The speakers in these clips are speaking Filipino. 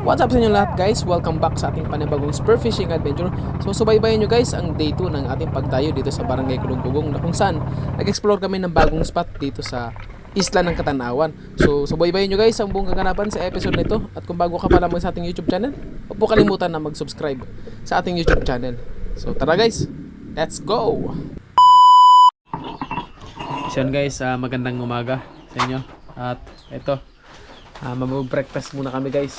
What's up sa inyo lahat guys? Welcome back sa ating panibagong spearfishing adventure. So subaybayan nyo guys ang day 2 ng ating pagdayo dito sa Barangay Kulong-Kugong na kung saan nag-explore kami ng bagong spot dito sa Isla ng Katanawan. So subaybayan nyo guys ang buong kaganapan sa episode nito. At kung bago ka pa lamang sa ating YouTube channel, huwag po kalimutan na mag-subscribe sa ating YouTube channel. So tara guys, let's go! So guys, magandang umaga sa inyo. At ito, mag-breakfast muna kami guys.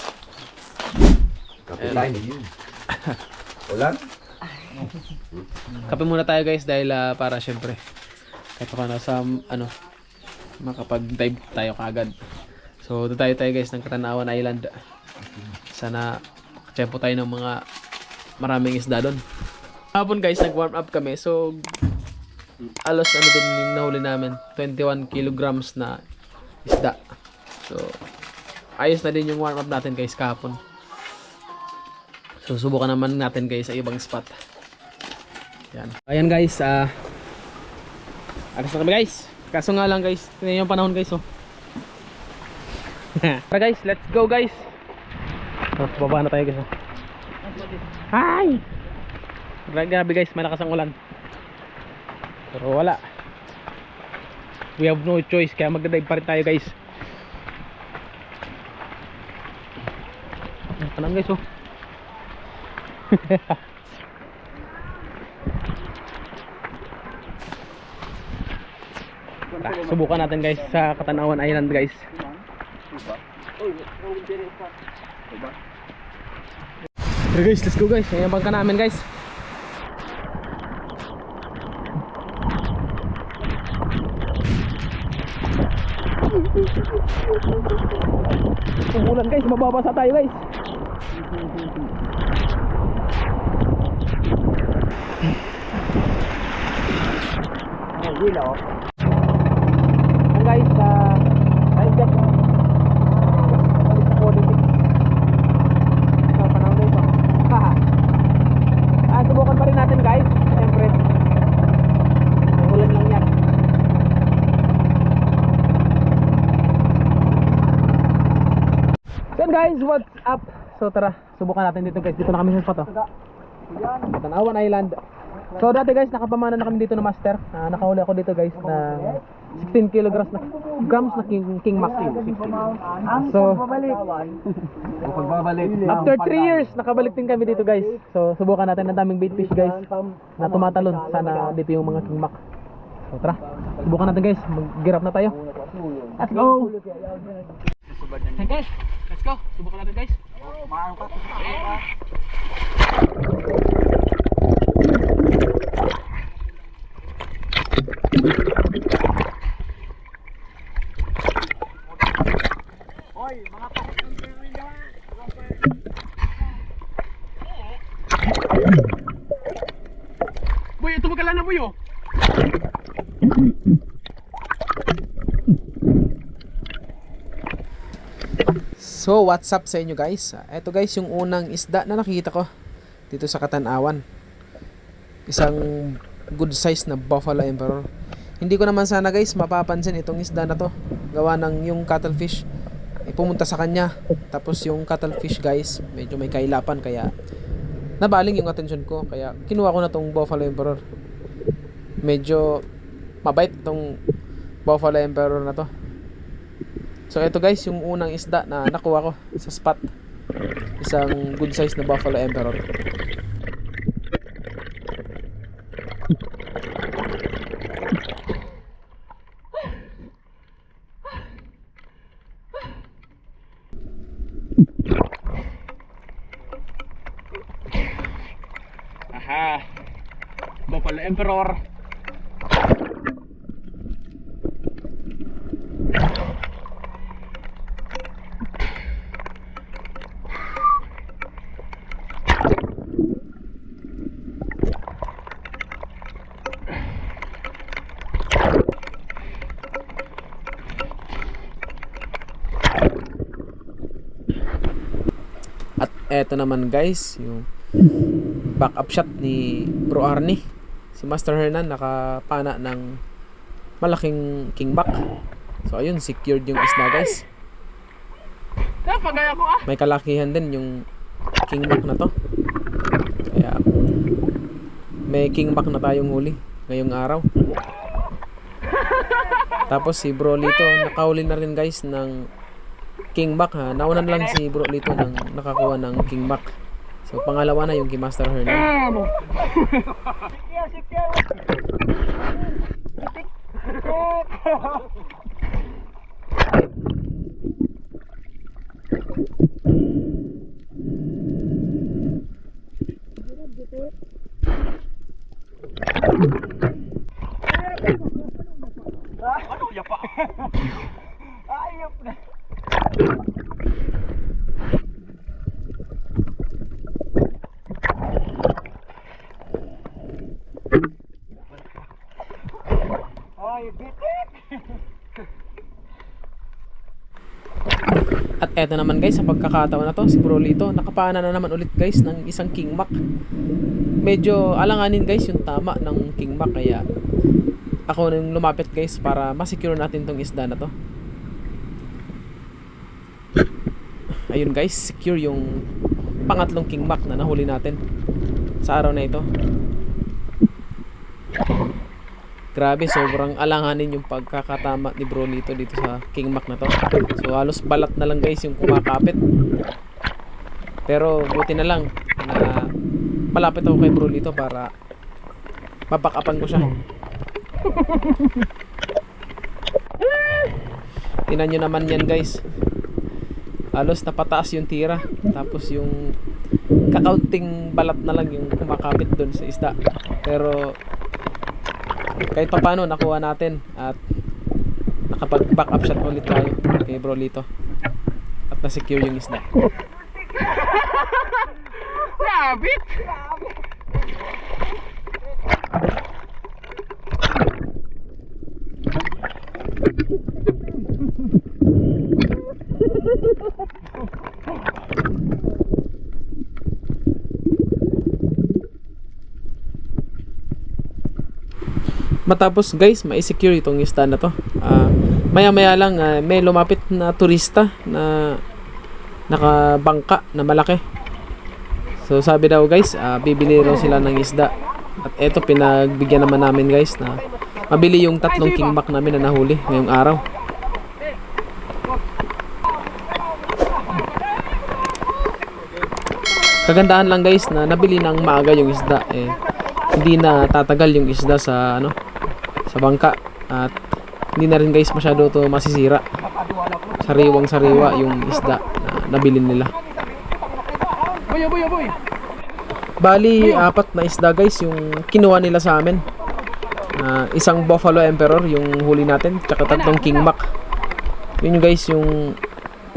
Kapitain yun. Ulan? Kape muna tayo guys dahil para syempre kahit pa na sa makapag-dive tayo kaagad. So doon tayo guys ng Katanawan Island. Sana tiyempo tayo ng mga maraming isda doon. Hapon guys nag-warm up kami. So alos din yung nahuli namin, 21 kilograms na isda. So ayos na din yung warm up natin guys kahapon. So subukan naman natin guys sa ibang spot. Yan. Ayan guys, alis na kami guys. Kaso nga lang guys, tingnan yung panahon guys oh. Tara guys, let's go guys. So, baba na tayo guys oh. Hi! Grabe guys, malakas ang ulan. Pero wala. We have no choice, kaya magdadive pa rin tayo guys. Panahon guys oh. Subukan natin guys sa Katanawan Island guys. Pero guys, let's go guys. Ayan bangka namin guys. Umulan guys, mababasa tayo guys. Hello. Ang guys, time check. Balik sa 46. So, panahon guys oh. Haha. Subukan pa rin natin guys. Siyempre. Ulan lang yan. So guys, what's up? So tara, subukan natin dito guys. Dito na kami sa spot oh. Katanawan Island. So dati guys, nakapamana na kami dito na master. Nakahuli ako dito guys na 16 kilograms na king mac. So after 3 years, nakabalik din kami dito guys. So subukan natin, ang daming bait fish guys na tumatalon. Sana dito yung mga king mac. So tara, subukan natin guys. Mag-girap na tayo. Let's go! Okay guys, let's go. Subukan natin guys. Boy, ito magkala na boy oh. So what's up sa inyo guys? Ito guys yung unang isda na nakikita ko dito sa Katanawan. Isang good size na Buffalo Emperor. Hindi ko naman sana guys mapapansin itong isda na to. Gawa ng yung cuttlefish pumunta sa kanya. Tapos yung cuttlefish guys medyo may kailapan, kaya nabaling yung attention ko. Kaya kinuha ko na tong Buffalo Emperor. Medyo mabait tong Buffalo Emperor na to. So ito guys yung unang isda na nakuha ko sa spot. Isang good size na Buffalo Emperor. Aha, Buffalo Emperor. At eto naman guys yung back up shot ni Bro Arnie. Si Master Hernan nakapana ng malaking king mac. So ayun, secured yung isda guys. may kalakihan din yung kingback na to. Kaya may kingback na tayong huli ngayong araw. Tapos si Bro Lito nakahuli na rin guys ng kingback ha. Naunan lang si Bro Lito ng nakakuha ng kingback. So pangalawa na yung kay Master Hernan. At eto naman guys, sa pagkakataon na to, si Bro Lito nakapana na naman ulit guys ng isang kingback. Medyo alanganin guys yung tama ng kingback, kaya ako nang lumapit guys para masecure natin tong isda na to. Ayun guys, secure yung pangatlong kingback na nahuli natin sa araw na ito. Grabe, sobrang alanganin yung pagkakatama ni Bro Lito dito sa kingback na to. So halos balat na lang guys yung kumakapit. Pero buti na lang na malapit ako kay Bro Lito para mapakapan ko siya. Tingnan nyo naman yan guys. Halos napataas yung tira. Tapos yung kakaunting balat na lang yung kumakapit doon sa isda. Pero kahit pa paano nakuha natin at nakapag back up shot ulit tayo kay Bro Lito at na-secure yung isda. Sabit! Matapos guys, ma-secure itong isda na to. Maya-maya lang may lumapit na turista na nakabangka na malaki. So sabi daw guys, bibili raw sila ng isda. At eto, pinagbigyan naman namin guys na mabili yung tatlong kingback namin na nahuli ngayong araw. Kagandahan lang guys na nabili ng maaga yung isda, hindi na tatagal yung isda sa sa bangka, at hindi na rin guys masyado to masisira. Sariwang sariwa yung isda na nabili nila. Bali, 4 na isda guys yung kinuha nila sa amin. Isang Buffalo Emperor yung huli natin, tsaka 3 kingback. Yun yung guys yung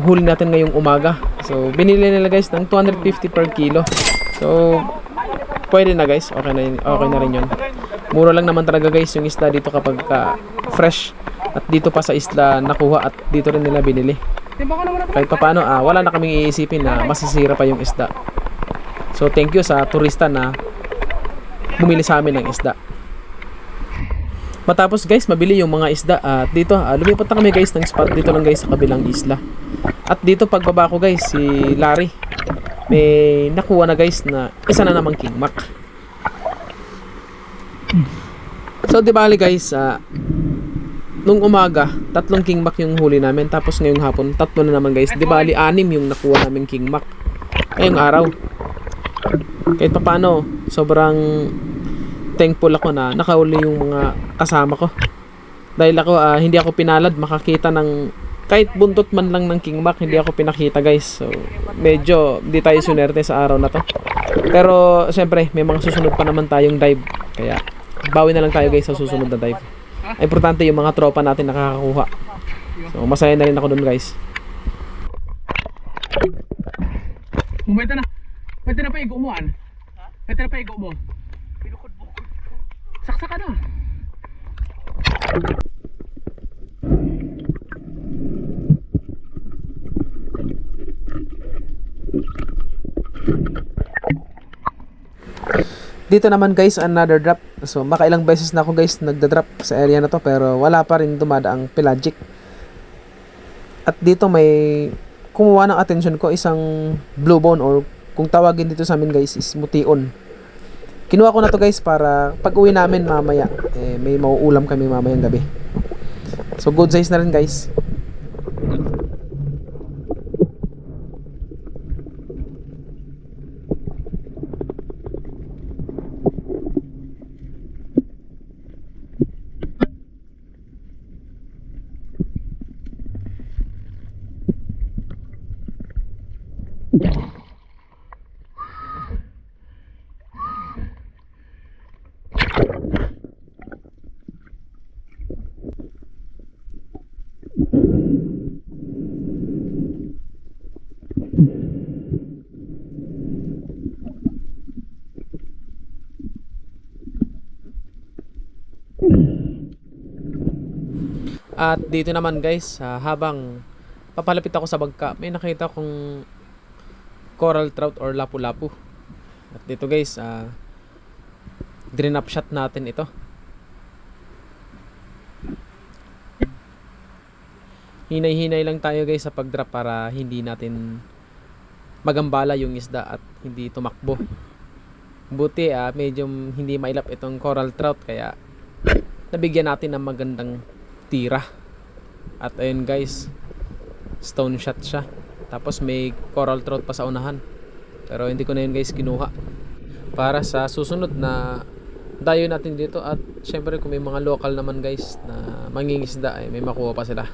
huli natin ngayong umaga. So binili nila guys ng 250 per kilo. So pwede na guys, okay na rin yun. Mura lang naman talaga guys yung isda dito kapag fresh. At dito pa sa isla nakuha at dito rin nila binili. Kahit pa paano, wala na kaming iisipin na masisira pa yung isda. So thank you sa turista na bumili sa amin ng isda. Matapos guys mabili yung mga isda, at dito lumipat na kami guys ng spot dito lang guys sa kabilang isla. At dito pagbaba ko guys, si Larry may nakuha na guys na isa na namang kingback. So di bali guys, nung umaga 3 kingback yung huli namin, tapos ngayong hapon 3 na naman guys. Di bali 6 yung nakuha naming kingback ngayong araw. Kahit pa paano, sobrang thankful ako na nakahuli yung mga kasama ko. Dahil ako hindi ako pinalad makakita ng kahit buntot man lang ng kingback, hindi ako pinakita guys. So medyo di tayo sunerte sa araw na to. Pero siyempre may mga susunod pa naman tayong dive, kaya bawi na lang tayo guys sa susunod na dive. Importante yung mga tropa natin nakakakuha. So masaya na rin ako dun guys. Pwede na pa igo mo Pwede na pa igo mo. Saksak ka na. Dito naman guys, another drop. So makailang beses na ako guys nagda-drop sa area na to, pero wala pa rin dumadaang pelagic. At dito may kumuha ng attention ko isang blue bone, or kung tawagin dito sa amin guys is mution. Kinuha ko na to guys para pag uwi namin mamaya, may mauulam kami mamayang gabi. So good size na rin guys. At dito naman guys, habang papalapit ako sa bangka, may nakita kong coral trout or lapu-lapu. At dito guys, drop shot natin ito. Hinay-hinay lang tayo guys sa pag-drop para hindi natin magambala yung isda at hindi tumakbo. Buti medyo hindi mailap itong coral trout, kaya nabigyan natin ng magandang tira. At ayun guys, stone shot siya. Tapos may coral trout pa sa unahan, pero hindi ko na yun guys kinuha para sa susunod na dayo natin dito. At syempre kung may mga local naman guys na mangingisda, may makuha pa sila.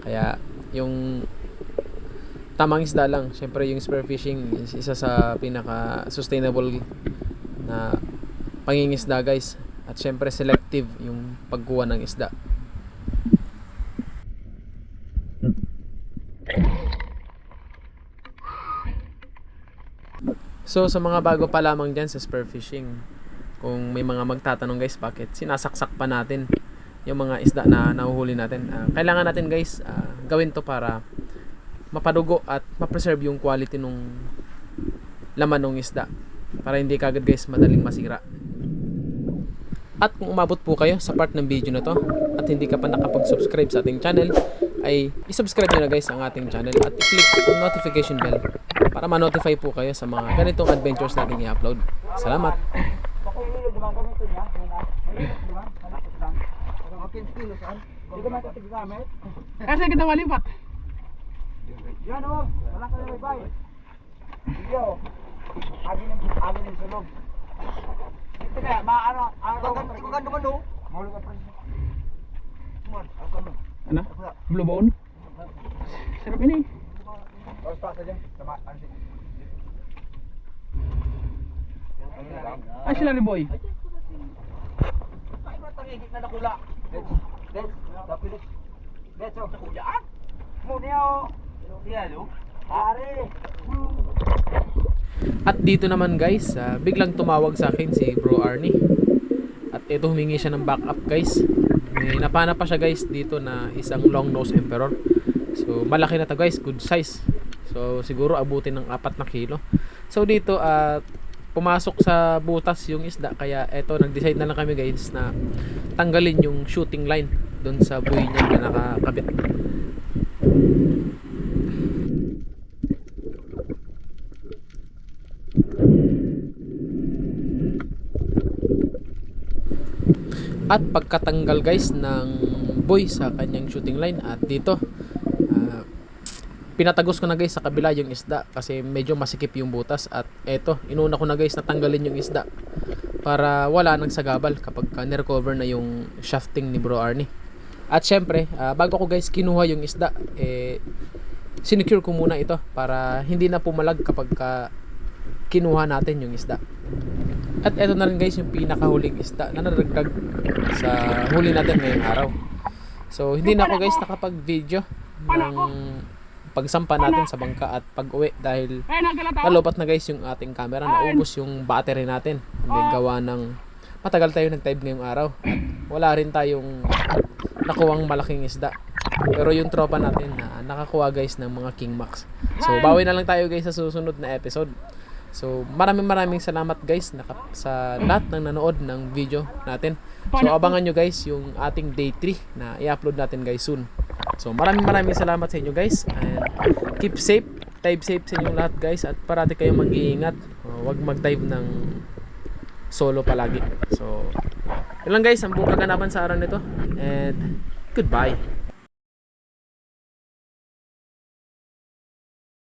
Kaya yung tamang isda lang, syempre yung spear fishing is isa sa pinaka sustainable na pangingisda guys. At syempre selective yung pagkuha ng isda. So sa mga bago pa lamang dyan sa spear fishing, kung may mga magtatanong guys bakit sinasaksak pa natin yung mga isda na nahuhuli natin, kailangan natin guys gawin to para mapadugo at ma-preserve yung quality nung laman ng isda, para hindi kagad guys madaling masira. At kung umabot po kayo sa part ng video na to at hindi ka pa nakapag-subscribe sa ating channel, ay isubscribe nyo na guys ang ating channel at i-click ang notification bell para ma-notify po kayo sa mga ganitong adventures natin i-upload. Salamat! Kasi kita malipat. Yan o, wala ka na may bay. Sige o, agin ng sulog. Ito kaya, maano, kando. Maulo ka pa rin. Ano? Blue bone? Sarap ini. Tapos pa dyan, sama, Ay sila ni boy. ay matangigit na nakula. Let's, tapilis. Let's o, nakuyaan. Muna o. Yan o. Pare. At dito naman guys, biglang tumawag sa akin si Bro Arnie. At ito humingi siya ng backup guys. May napana pa siya guys dito na isang long nose emperor. So malaki na to guys, good size. So siguro abutin ng 4 na kilo. So dito pumasok sa butas yung isda, kaya eto nag-decide na lang kami guys na tanggalin yung shooting line doon sa buoy niya na nakakabit. At pagkatanggal guys ng buoy sa kanyang shooting line, at dito pinatagos ko na guys sa kabila yung isda kasi medyo masikip yung butas. At eto, inuna ko na guys na tanggalin yung isda para wala nang sagabal kapag nirecover na yung shafting ni Bro Arnie. At syempre, bago ko guys kinuha yung isda, sinecure ko muna ito para hindi na pumalag kapag kinuha natin yung isda. At eto na rin guys yung pinakahuling isda na naragdag sa huli natin ngayong araw. So hindi na ako guys nakapag-video ng pagsampa natin sa bangka at pag-uwi dahil nalobat na guys yung ating camera, naubos yung battery natin. Hindi gawa ng matagal tayo nag-dive ngayong araw at wala rin tayong nakuwang malaking isda. Pero yung tropa natin nakakuha guys ng mga King Max. So bawi na lang tayo guys sa susunod na episode. So maraming salamat guys sa lahat ng nanood ng video natin. So abangan nyo guys yung ating day 3 na i-upload natin guys soon. So maraming salamat sa inyo guys, and keep safe, dive safe sa inyong lahat guys, at parati kayong mag-iingat. Huwag mag-dive ng solo palagi. So yun lang guys ang buong kaganapan sa araw nito, and goodbye.